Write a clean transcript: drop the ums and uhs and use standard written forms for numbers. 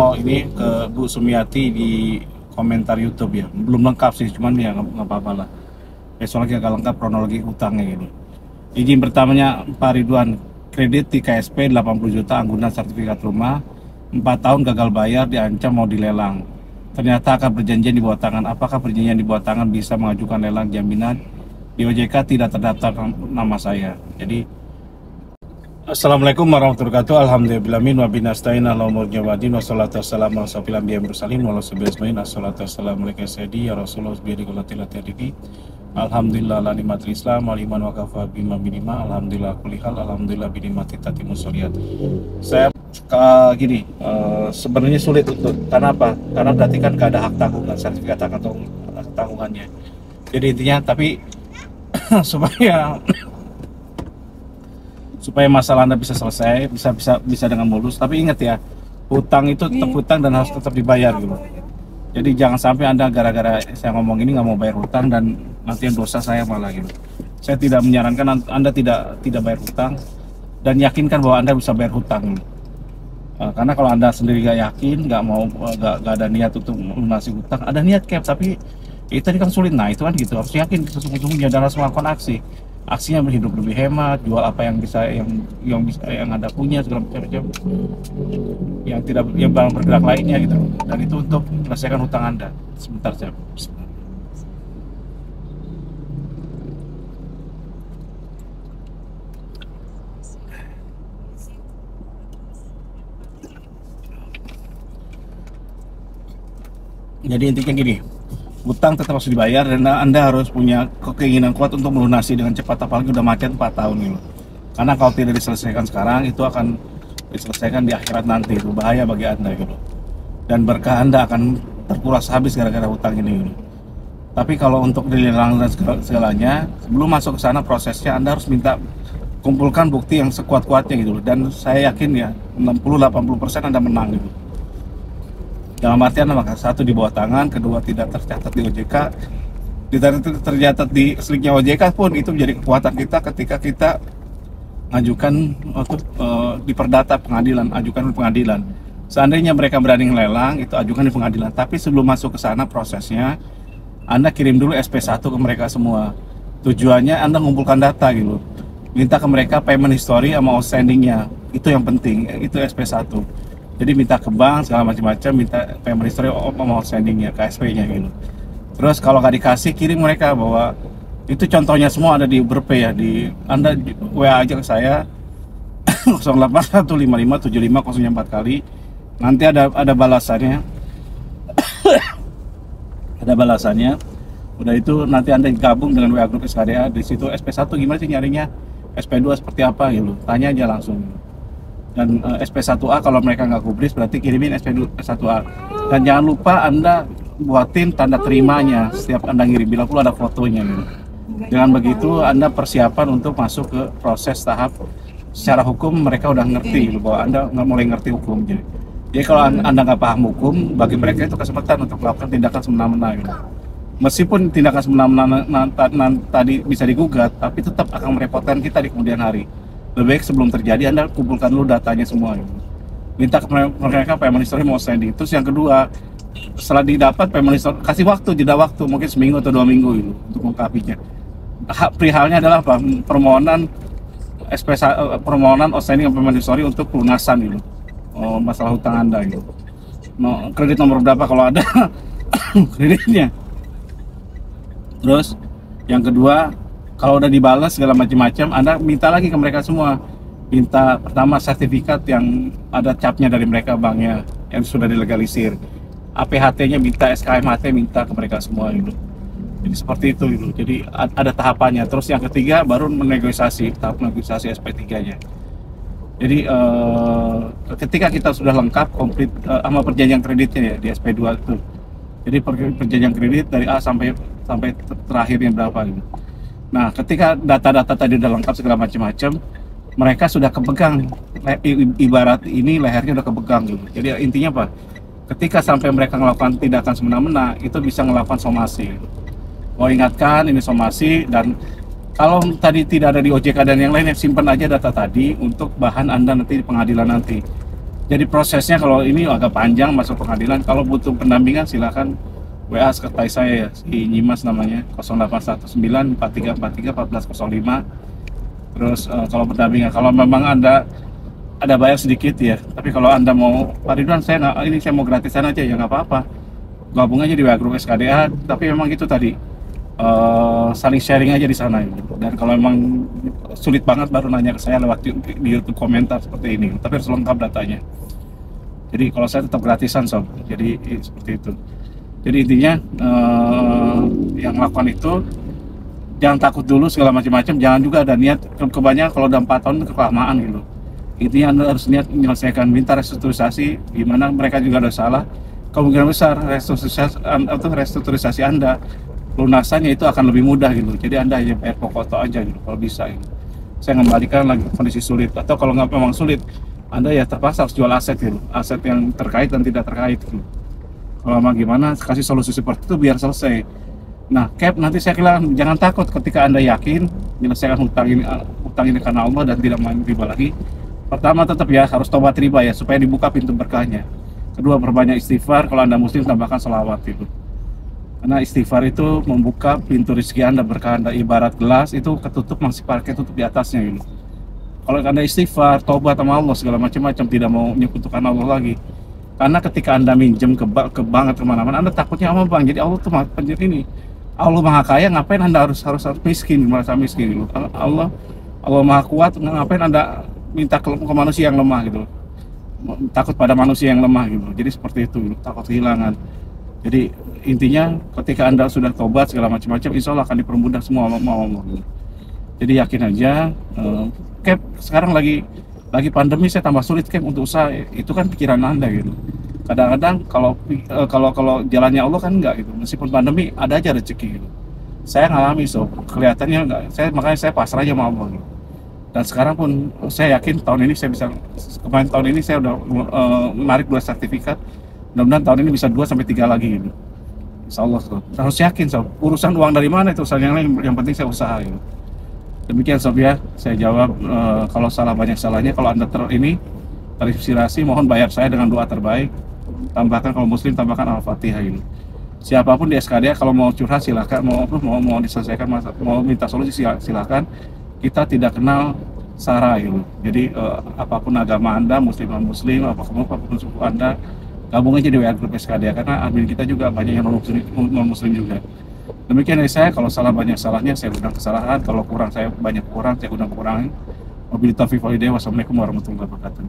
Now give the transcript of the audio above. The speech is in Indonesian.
Oh, ini ke Bu Sumiati di komentar YouTube ya. Belum lengkap sih, cuman ya nggak apa-apa lah. Besok lagi agak lengkap kronologi utangnya gitu. Izin pertamanya Pak Ridwan, kredit di KSP 80 juta anggunan sertifikat rumah, 4 tahun gagal bayar diancam mau dilelang. Ternyata akan perjanjian di bawah tangan. Apakah perjanjian di bawah tangan bisa mengajukan lelang jaminan? Di OJK tidak terdaftar nama saya. Jadi Assalamualaikum warahmatullahi wabarakatuh. Alhamdulillahirbillahmin wa binasta'in ala umurnya wadin wassalatu wassalamu ala safil anbiya mursalin wa ala sahbihi ajmain. Assalatu wassalamu alaikum sayyidi ya Rasulullah bihi qulatil tadiki. Alhamdulillah la nikmatul Islam wal iman wa kafa bima minima. Alhamdulillah kulli hal. Alhamdulillah bi nikmati tatimus sholihat. Saya gini, sebenarnya sulit untuk karena apa? Karena berarti kan gak ada hak tanggungan sertifikat tanggungannya. Jadi intinya tapi supaya masalah Anda bisa selesai, bisa dengan mulus. Tapi ingat ya, hutang itu tetap hutang dan harus tetap dibayar gitu. Jadi jangan sampai Anda gara-gara saya ngomong ini nggak mau bayar hutang dan nanti yang dosa saya malah gitu. Saya tidak menyarankan Anda tidak bayar hutang dan yakinkan bahwa Anda bisa bayar hutang. Karena kalau Anda sendiri nggak yakin, nggak ada niat untuk melunasi hutang, ada niat cap tapi itu tadi kan sulit. Nah itu kan gitu, harus yakin sesungguhnya dan harus melakukan aksi. Aksinya berhidup lebih hemat, jual apa yang bisa yang Anda punya segala macam yang barang bergerak lainnya gitu. Dan itu untuk menyelesaikan hutang Anda. Sebentar saya. Jadi intinya gini, hutang tetap harus dibayar dan Anda harus punya keinginan kuat untuk melunasi dengan cepat, apalagi udah macet 4 tahun gitu. Karena kalau tidak diselesaikan sekarang itu akan diselesaikan di akhirat nanti, itu bahaya bagi Anda gitu. Dan berkah Anda akan terkuras habis gara-gara hutang ini gitu. Tapi kalau untuk dilelang dan segalanya, sebelum masuk ke sana prosesnya Anda harus kumpulkan bukti yang sekuat-kuatnya gitu. Dan saya yakin ya 60-80% Anda menang gitu. Dalam artian maka satu di bawah tangan, kedua tidak tercatat di OJK, tidak tercatat di sliknya OJK pun itu menjadi kekuatan kita ketika kita ajukan di perdata pengadilan, ajukan di pengadilan. Seandainya mereka berani ngelelang, itu ajukan di pengadilan. Tapi sebelum masuk ke sana prosesnya, Anda kirim dulu SP1 ke mereka semua. Tujuannya Anda mengumpulkan data gitu. Minta ke mereka payment history sama outstandingnya. Itu yang penting, itu SP1. Jadi minta ke bank segala macam-macam, minta payment history sama outstandingnya, KSP-nya gitu. Terus kalau nggak dikasih, kirim mereka bahwa itu contohnya semua ada di Uberpay ya, di Anda WA aja ke saya 0815575004 kali. Nanti ada balasannya. Ada balasannya. Udah itu nanti Anda gabung dengan WA grup SKDA, di situ SP1 gimana sih nyarinya? SP2 seperti apa gitu. Tanya aja langsung. Dan SP1A kalau mereka nggak gubris berarti kirimin SP1A. Dan jangan lupa Anda buatin tanda terimanya setiap Anda ngirim, bila perlu ada fotonya gitu. Dengan begitu Anda persiapan untuk masuk ke proses tahap secara hukum. Mereka udah ngerti gitu, bahwa Anda nggak mulai ngerti hukum. Jadi kalau Anda nggak paham hukum, bagi mereka itu kesempatan untuk melakukan tindakan semena-mena gitu. Meskipun tindakan semena-mena tadi bisa digugat, tapi tetap akan merepotkan kita di kemudian hari. Lebih baik sebelum terjadi Anda kumpulkan dulu datanya semua gitu. Minta ke mereka payment history mau sending. Terus yang kedua, setelah didapat payment history, kasih waktu, jeda waktu mungkin seminggu atau 2 minggu gitu untuk mengkapinya. Perihalnya adalah apa? Permohonan outstanding payment history untuk pelunasan gitu. Masalah hutang Anda gitu. Kredit nomor berapa kalau ada kreditnya. Terus yang kedua, kalau udah dibalas segala macam-macam, Anda minta lagi ke mereka semua. Minta pertama sertifikat yang ada capnya dari mereka, banknya yang sudah dilegalisir. APHT-nya minta, SKMHT minta ke mereka semua gitu. Jadi seperti itu gitu. Jadi ada tahapannya. Terus yang ketiga baru menegosiasi, tahap negosiasi SP3-nya. Jadi ketika kita sudah lengkap komplit sama perjanjian kreditnya ya di SP2 itu. Jadi perjanjian kredit dari A sampai terakhirnya berapa gitu. Nah, ketika data-data tadi udah lengkap segala macam-macam, mereka sudah kepegang, ibarat ini lehernya udah kepegang gitu. Jadi intinya apa? Ketika sampai mereka melakukan tindakan semena-mena, itu bisa melakukan somasi. Mau ingatkan ini somasi, dan kalau tadi tidak ada di OJK dan yang lain, simpan aja data tadi untuk bahan Anda nanti di pengadilan nanti. Jadi prosesnya kalau ini agak panjang masuk pengadilan. Kalau butuh pendampingan silakan WA sekretai saya ya, si Nyimas namanya, 0819 4343 1405. Terus kalau pendampingan, kalau memang ada bayar sedikit ya. Tapi kalau Anda mau, Pak Ridwan saya nggak, ini saya mau gratisan aja ya nggak apa-apa. Gabung aja di WA grup SKDA. Tapi memang itu tadi saling sharing aja di sana ya. Dan kalau memang sulit banget baru nanya ke saya lewat di YouTube komentar seperti ini. Tapi harus lengkap datanya. Jadi kalau saya tetap gratisan sob. Jadi seperti itu. Jadi intinya yang melakukan itu jangan takut dulu segala macam-macam. Jangan juga ada niat kebanyakan kalau udah 4 tahun itu kelamaan gitu. Intinya Anda harus niat menyelesaikan, minta restrukturisasi, gimana mereka juga ada salah. Kemungkinan besar restrukturisasi Anda lunasannya itu akan lebih mudah gitu. Jadi Anda hanya bayar pokok aja gitu kalau bisa gitu. Saya kembalikan lagi kondisi sulit, atau kalau nggak memang sulit Anda ya terpaksa harus jual aset gitu, aset yang terkait dan tidak terkait gitu. Kalau memang gimana kasih solusi seperti itu biar selesai. Nah, cap nanti saya bilang jangan takut ketika Anda yakin menyelesaikan hutang ini karena Allah dan tidak main riba lagi. Pertama tetap ya harus tobat riba ya supaya dibuka pintu berkahnya. Kedua, perbanyak istighfar, kalau Anda muslim tambahkan selawat itu. Karena istighfar itu membuka pintu rezeki Anda, berkah Anda. Ibarat gelas itu ketutup masih pakai tutup di atasnya gitu. Kalau Anda istighfar, tobat sama Allah segala macam-macam, tidak mau menyekutukan Allah lagi. Karena ketika Anda minjem ke bank atau kemana-mana, Anda takutnya sama bank. Jadi Allah tuh penjara ini. Allah Maha Kaya, ngapain Anda harus miskin, merasa miskin gitu. Allah Maha Kuat, ngapain Anda minta ke manusia yang lemah gitu. Takut pada manusia yang lemah gitu. Jadi seperti itu, takut kehilangan. Jadi intinya ketika Anda sudah tobat segala macam-macam, insya Allah akan dipermudah semua mau Allah gitu. Jadi yakin aja. Cap sekarang lagi pandemi, saya tambah sulit cap untuk usaha. Itu kan pikiran Anda gitu. Kadang-kadang kalau jalannya Allah kan enggak gitu. Meskipun pandemi ada aja rezeki gitu. Saya ngalami kelihatannya enggak. Makanya saya pasrah aja sama Allah gitu. Dan sekarang pun saya yakin tahun ini saya bisa, kemarin tahun ini saya udah menarik 2 sertifikat. Mudah-mudahan tahun ini bisa 2 sampai 3 lagi gitu. Insya Allah harus yakin urusan uang dari mana itu urusan yang penting saya usaha gitu. Demikian sob ya, saya jawab. Kalau salah banyak salahnya. Kalau Anda terinspirasi, mohon bayar saya dengan doa terbaik. Tambahkan kalau muslim, tambahkan Al-Fatihah ini. Siapapun di SKDA kalau mau curhat silakan, mau diselesaikan mau minta solusi silakan. Kita tidak kenal sara gitu. Jadi apapun agama Anda, muslim apapun suku Anda, gabung aja di WA grup SKDA karena admin kita juga banyak yang non muslim juga. Demikian dari saya, kalau salah banyak salahnya, saya undang kesalahan. Kalau kurang saya banyak kurang, saya undang kurangi. Wabillahi taufiq wal hidayah. Wassalamualaikum warahmatullahi wabarakatuh.